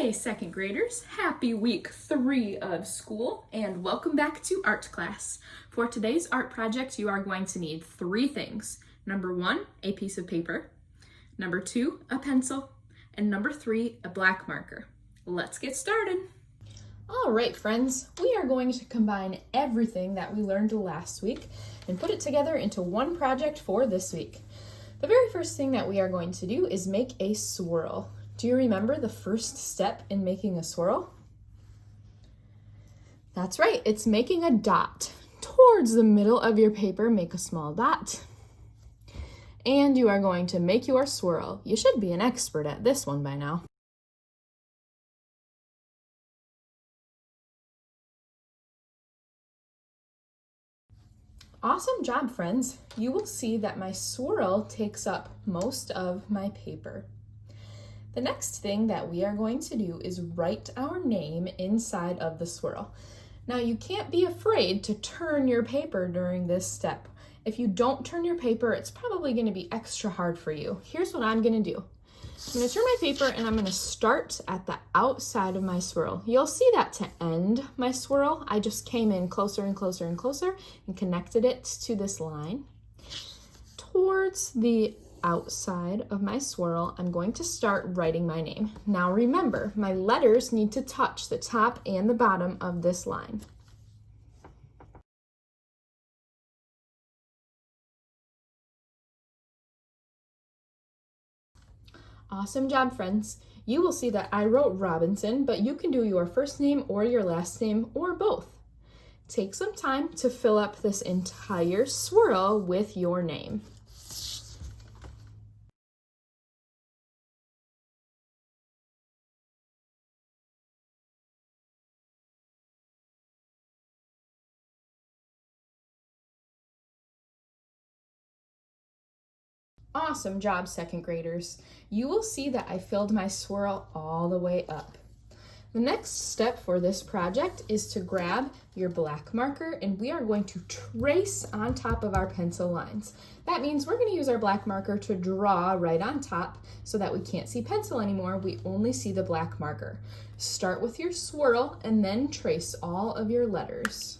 Hey, second graders, happy week 3 of school and welcome back to art class. For today's art project, you are going to need 3 things. Number 1, a piece of paper. Number 2, a pencil. And number 3, a black marker. Let's get started. All right, friends, we are going to combine everything that we learned last week and put it together into one project for this week. The very first thing that we are going to do is make a swirl. Do you remember the first step in making a swirl? That's right, it's making a dot. Towards the middle of your paper, make a small dot. And you are going to make your swirl. You should be an expert at this one by now. Awesome job, friends. You will see that my swirl takes up most of my paper. The next thing that we are going to do is write our name inside of the swirl. Now you can't be afraid to turn your paper during this step. If you don't turn your paper, it's probably going to be extra hard for you. Here's what I'm going to do. I'm going to turn my paper and I'm going to start at the outside of my swirl. You'll see that to end my swirl, I just came in closer and closer and closer and connected it to this line. Towards the outside of my swirl, I'm going to start writing my name. Now remember, my letters need to touch the top and the bottom of this line. Awesome job, friends. You will see that I wrote Robinson, but you can do your first name or your last name or both. Take some time to fill up this entire swirl with your name. Awesome job, second graders. You will see that I filled my swirl all the way up. The next step for this project is to grab your black marker and we are going to trace on top of our pencil lines. That means we're going to use our black marker to draw right on top so that we can't see pencil anymore, we only see the black marker. Start with your swirl and then trace all of your letters.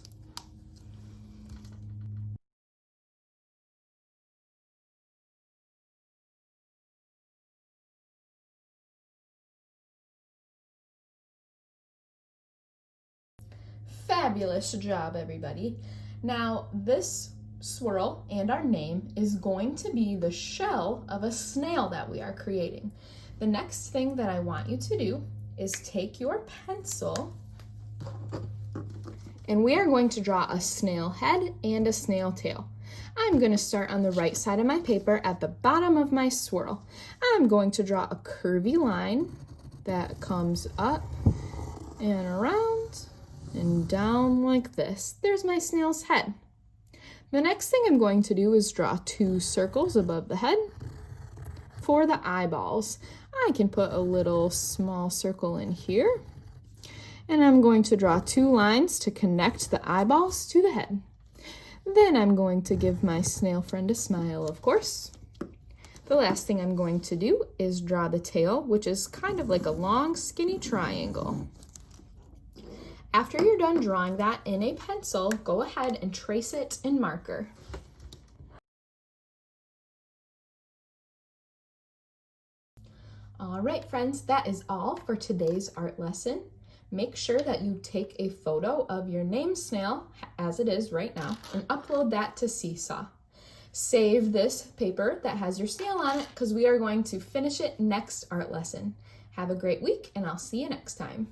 Fabulous job, everybody. Now, this swirl and our name is going to be the shell of a snail that we are creating. The next thing that I want you to do is take your pencil and we are going to draw a snail head and a snail tail. I'm going to start on the right side of my paper at the bottom of my swirl. I'm going to draw a curvy line that comes up and around and down like this. There's my snail's head. The next thing I'm going to do is draw 2 circles above the head for the eyeballs. I can put a little small circle in here, and I'm going to draw 2 lines to connect the eyeballs to the head. Then I'm going to give my snail friend a smile, of course. The last thing I'm going to do is draw the tail, which is kind of like a long, skinny triangle. After you're done drawing that in a pencil, go ahead and trace it in marker. All right, friends, that is all for today's art lesson. Make sure that you take a photo of your name snail, as it is right now, and upload that to Seesaw. Save this paper that has your snail on it because we are going to finish it next art lesson. Have a great week, and I'll see you next time.